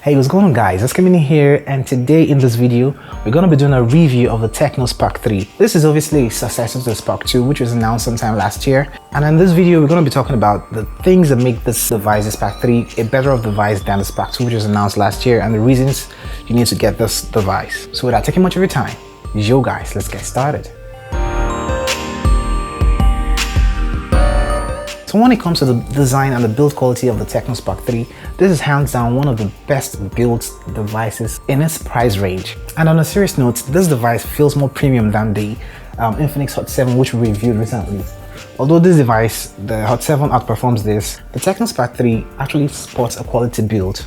Hey, what's going on guys, Oscarmini here, and today in this video we're going to be doing a review of the TECNO Spark 3. This is obviously a successor to the Spark 2, which was announced sometime last year, and in this video we're going to be talking about the things that make this device, the Spark 3, a better of device than the Spark 2, which was announced last year, and the reasons you need to get this device. So without taking much of your time, yo guys, let's get started. So when it comes to the design and the build quality of the TECNO Spark 3, this is hands down one of the best built devices in its price range. And on a serious note, this device feels more premium than the Infinix Hot 7, which we reviewed recently. Although this device, the Hot 7, outperforms this, the TECNO Spark 3 actually sports a quality build.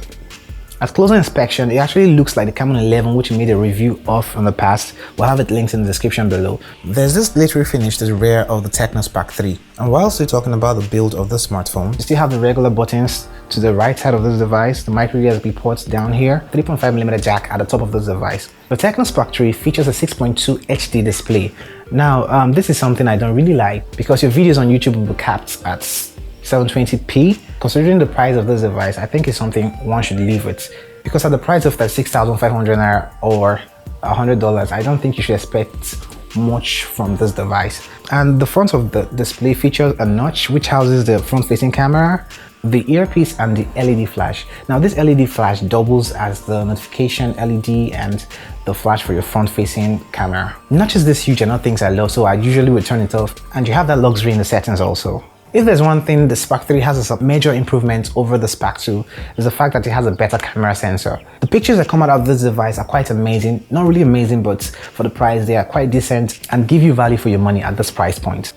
At closer inspection, it actually looks like the Camon 11, which we made a review of in the past. We'll have it linked in the description below. There's this glittery finish to the rear of the TECNO Spark 3. And while still talking about the build of the smartphone, you still have the regular buttons to the right side of this device, the micro USB ports down here, 3.5mm jack at the top of this device. The TECNO Spark 3 features a 6.2 HD display. Now, this is something I don't really like because your videos on YouTube will be capped at 720p. Considering the price of this device, I think it's something one should leave with, because at the price of that 6,500 naira or $100, I don't think you should expect much from this device. And the front of the display features a notch which houses the front-facing camera, the earpiece, and the LED flash. Now this LED flash doubles as the notification LED and the flash for your front-facing camera. Notches this huge are not things I love, so I usually would turn it off, and you have that luxury in the settings also. If there's one thing the Spark 3 has as a major improvement over the Spark 2, is the fact that it has a better camera sensor. The pictures that come out of this device are quite amazing. Not really amazing, but for the price they are quite decent and give you value for your money at this price point.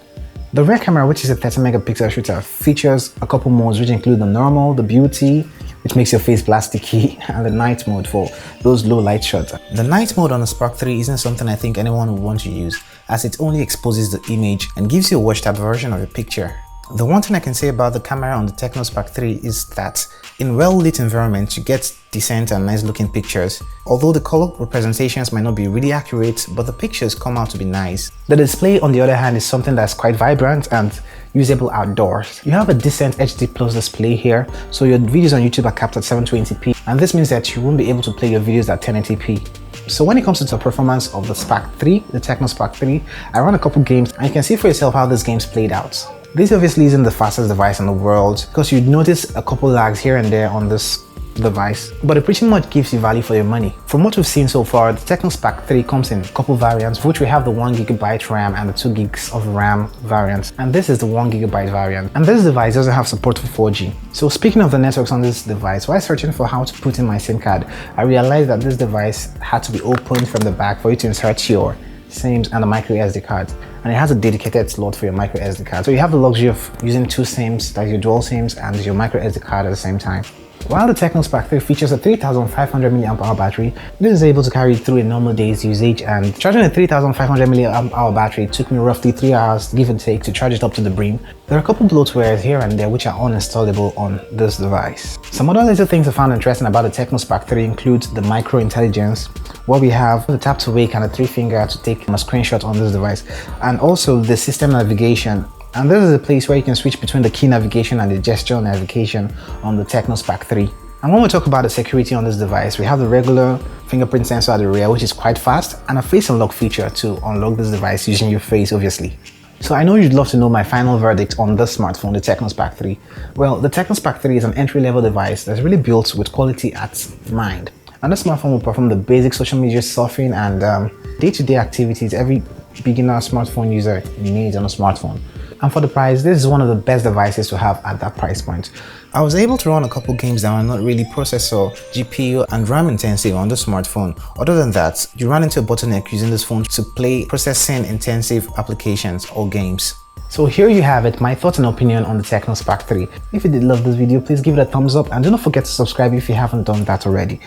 The rear camera, which is a 30 megapixel shooter, features a couple modes which include the normal, the beauty, which makes your face plasticky, and the night mode for those low light shots. The night mode on the Spark 3 isn't something I think anyone would want to use, as it only exposes the image and gives you a washed up version of your picture. The one thing I can say about the camera on the TECNO Spark 3 is that in well-lit environments you get decent and nice looking pictures. Although the color representations might not be really accurate, but the pictures come out to be nice. The display on the other hand is something that's quite vibrant and usable outdoors. You have a decent HD Plus display here, so your videos on YouTube are capped at 720p, and this means that you won't be able to play your videos at 1080p. So when it comes to the performance of the Spark 3, the TECNO Spark 3, I ran a couple games and you can see for yourself how these games played out. This obviously isn't the fastest device in the world, because you'd notice a couple lags here and there on this device, but it pretty much gives you value for your money. From what we've seen so far, the TECNO Spark 3 comes in a couple variants, which we have the 1GB RAM and the 2GB of RAM variants, and this is the 1GB variant. And this device doesn't have support for 4G. So speaking of the networks on this device, while searching for how to put in my SIM card, I realized that this device had to be opened from the back for you to insert your SIMs and a micro SD card, and it has a dedicated slot for your micro SD card. So you have the luxury of using two SIMs, like your dual SIMs and your micro SD card at the same time. While the TECNO Spark 3 features a 3500 mAh battery, this is able to carry through a normal day's usage, and charging a 3500 mAh battery took me roughly 3 hours, give and take, to charge it up to the brim. There are a couple bloatwares here and there which are uninstallable on this device. Some other little things I found interesting about the TECNO Spark 3 include the micro intelligence, where we have the tap to wake and a 3-finger to take a screenshot on this device, and also the system navigation. And this is a place where you can switch between the key navigation and the gesture navigation on the TECNO Spark 3. And when we talk about the security on this device, we have the regular fingerprint sensor at the rear, which is quite fast, and a face unlock feature to unlock this device using your face, obviously. So I know you'd love to know my final verdict on this smartphone, the TECNO Spark 3. Well, the TECNO Spark 3 is an entry-level device that's really built with quality at mind. And this smartphone will perform the basic social media surfing and day-to-day activities every beginner smartphone user needs on a smartphone. And for the price, this is one of the best devices to have at that price point. I was able to run a couple games that are not really processor, GPU, and RAM intensive on the smartphone. Other than that, you run into a bottleneck using this phone to play processing intensive applications or games. So here you have it, my thoughts and opinion on the TECNO Spark 3. If you did love this video, please give it a thumbs up and do not forget to subscribe if you haven't done that already.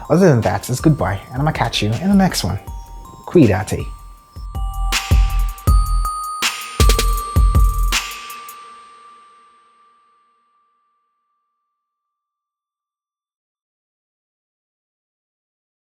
Other than that, it's goodbye, and I'm gonna catch you in the next one. Cuídate.